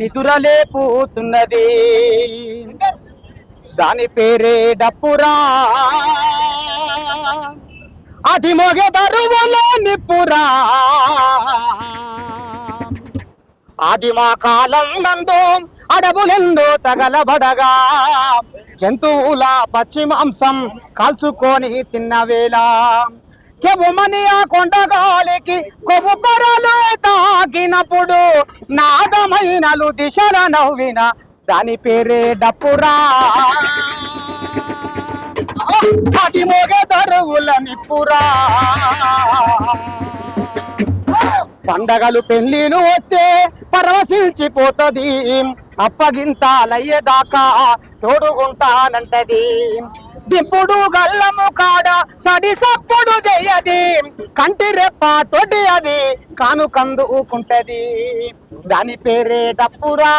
నిదురలేపుతున్నది. దాని పేరే డప్పురా, అది మోగే దరువులో నిప్పురా. ఆదిమా కాలం నందు అడవులెందో తగలబడగా జంతువుల పచ్చి మాంసం కాల్చుకొని తిన్నవేళ కెవుమని ఆ కొండగాలికి కొవ్వు పొరలు తాకినప్పుడు నాదమైనలు దిశల నవ్విన దాని పేరే డప్పురా, అది మోగే దరువుల నిప్పురా. పండగలు పెళ్లిలు వస్తే పరవశించిపోతది, అప్పగింతాలయ్యేదాకా తోడుగుంటానంటది. దిప్పుడు గల్లము కాడ సడి సప్పుడు చెయ్యది, కంటి రెప్ప తోటి అది కానుకందుకుంటది. దాని పేరే డప్పురా,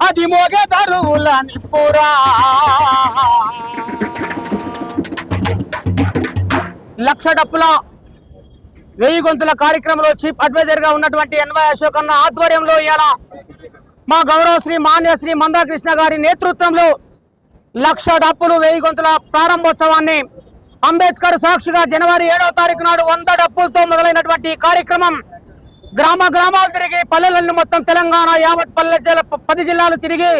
అది మోగే దరువుల నిప్పురా. లక్ష డప్పుల 1000 గొంతుల కార్యక్రమంలో చీఫ్ అడ్వైజర్ గా ఉన్నటువంటి ఎన్వై అశోక్ అన్న ఆధ్వర్యంలో ఇలా మా గౌరవ శ్రీ మాన్య శ్రీ మందాకృష్ణ గారి నేతృత్వంలో 1,00,000 డప్పులు 1000 గొంతుల ప్రారంభోత్సవాన్ని అంబేద్కర్ సాక్షిగా జనవరి 7వ తారీఖు నాడు 100 డప్పులతో మొదలైనటువంటి కార్యక్రమం గ్రామాలు తిరిగి పల్లెలను మొత్తం తెలంగాణ యావత్ 10 జిల్లాలు తిరిగి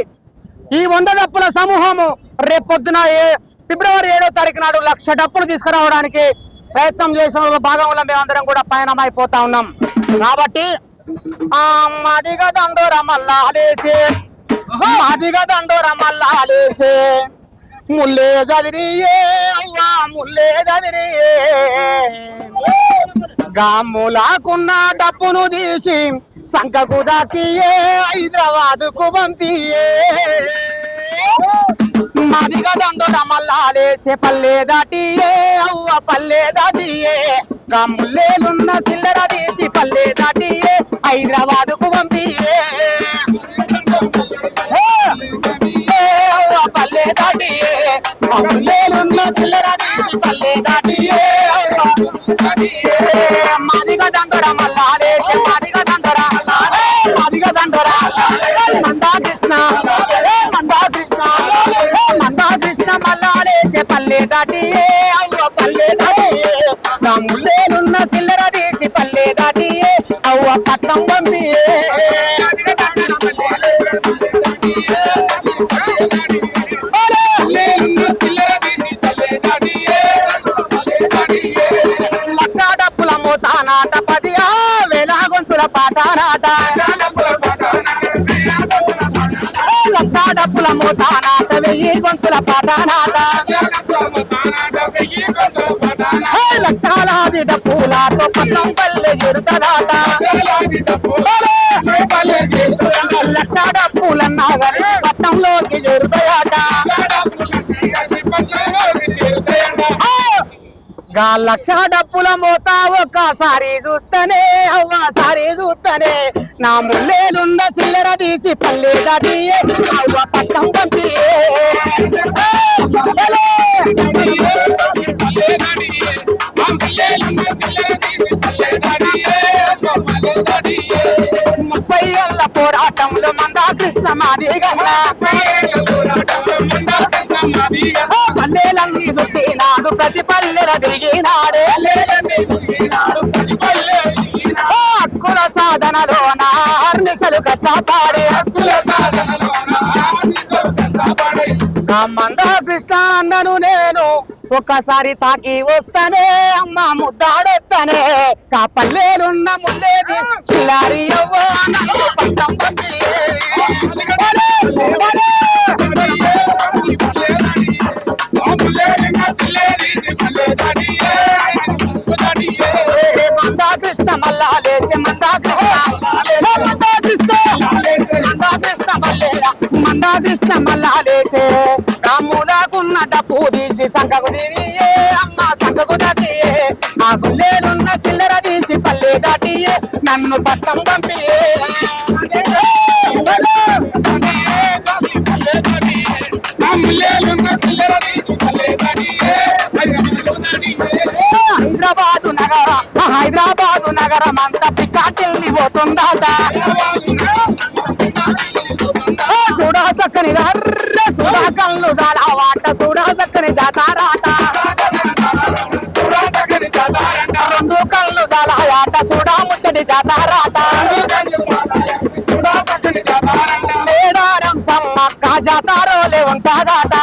ఈ 100 డప్పుల సమూహము రేపొద్దున ఫిబ్రవరి 7వ తారీఖు నాడు 1,00,000 డప్పులు తీసుకురావడానికి ప్రయత్నం చేసిన భాగంలో మేమందరం కూడా పయనమైపోతా ఉన్నాం. కాబట్టి మాదిగా దండోర మల్లాలేసే, మాదిగా దండోర మల్లాలేసే, ముల్లే చదిరియే అయ్యా ముల్లే చదిరియే. గామ్ములాకున్న డప్పును తీసి సంకకు దాకియే హైదరాబాదుకు పంపియే. మాదిగా దండోర మల్లాలేసే పల్లె దాటియే అవ్వ పల్లె దాటియే. కమ్ములేలున్న సిల్లర తీసి పల్లె దాటియే హైదరాబాదుకు పంపియే. అవ్వ పల్లె దాటియే కమ్ములేలున్న సిల్లర తీసి పల్లె దాటియే. మాదిగా దండోర మల్లాలేసే, మాదిగా దండోర, మాదిగా దండోర మందాకృష్ణ, మందాకృష్ణ, మందాకృష్ణ మల్లాలేసే పల్లె దాటియే అవ్వ పల్లె దాటియే. నా ముల్లేలున్న చిల్లర తీసి పల్లె దాటియే అవ్వ పట్నం పంపియే. లక్ష డప్పుల మోతానాట 10,000 గొంతుల పాటానాట. 1,00,000 డప్పుల మోతానాట 1000 గొంతుల పాటానాట. లక్షలాది డప్పులతో పట్నం పల్లె ఎరుతదాట. 1,00,000 డప్పులన్నా కానీ పట్నంలోకి ఎరుతాయట. 1,00,000 డప్పుల మోత ఒక్కసారి చూస్తేనే అవ్వసారి చూస్తేనే నా ముల్లేలున్న సిల్లర తీసి పల్లె దాటియే అవ్వ పట్టం పంపియే. 30 ఏళ్ల పోరాటంలో మందాకృష్ణ మాదిగా పల్లెలన్నీ దుట్టినాడు, ప్రతి పల్లెల తిరిగినాడు. హక్కుల సాధనలో నా హర్నిశలు కష్టపడే, మందాకృష్ణ అన్నను నేను ఒక్కసారి తాకి వస్తానే అమ్మ ముద్దాడొస్తానే. కా పల్లెలున్న ముల్లేది చిల్లారి అవ్వ పట్టం పంపియే. మందాకృష్ణ మల్లాలేసే, మందాకృష్ణ, మందాకృష్ణ, మందాకృష్ణ మల్లేల, మందాకృష్ణ మల్లాలేసే. రాములాకున్న డప్పు తీసి సంకకు దివియే అమ్మ సంకకు దాటియే. ఆ గుల్లేలున్న సిల్లర తీసి పల్లె దాటియే నన్ను పట్టం పంపియే. హైదరాబాదు నగర, హైదరాబాదు నగరం అంతా పికాటిల్ని పోతుందాట. చక్కని సుడా కళ్ళు దాలా వాట చూడా చక్కని జాతారాట రెండు కళ్ళు దాలా వాట చూడా ముచ్చటి జాతారాట మేడారం సమ్మక్క జాతారోలే ఉంటాదాట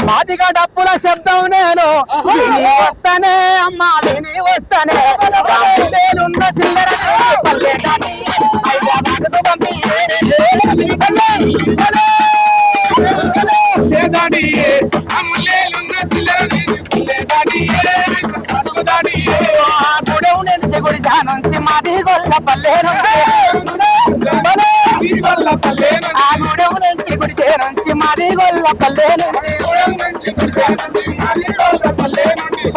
మాదిగా డప్పుల శబ్దం నేను విని వస్తానే అమ్మా విని వస్తానే రాముదేలున్న సిల్లరనే పల్లె దాటి హైదరాబాద్కు పంపి గుడెవు నుంచి గుడిసా నుంచి మాది గొల్ల పల్లె ఆ గుడెవు నుంచి గుడిసే నుంచి మాది గొల్ల పల్లె నుంచి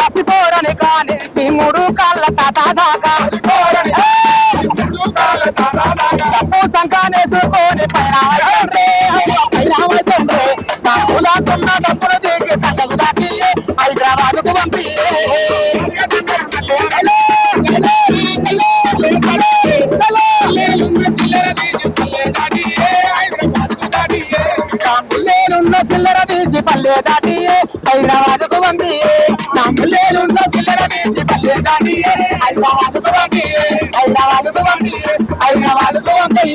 పసిపోరని కానించి మూడు కాళ్ళ తాత దాకా తప్పు సంకానేసుకొని పైన వైతండ్రే దాకున్న డబ్బులు తీసి సంఘకు దాకి హైదరాబాద్కు పంపి నాంబుల్లేలున్న సిల్లర తీసి పల్లె దాటి హైదరాబాద్కు పంపి నాంబుల్లేలున్న సిల్లర తీసి పల్లె దాటి హైదరాబాద్కు పంపి హైదరాబాద్కు పంపి హైదరాబాద్కు పంపి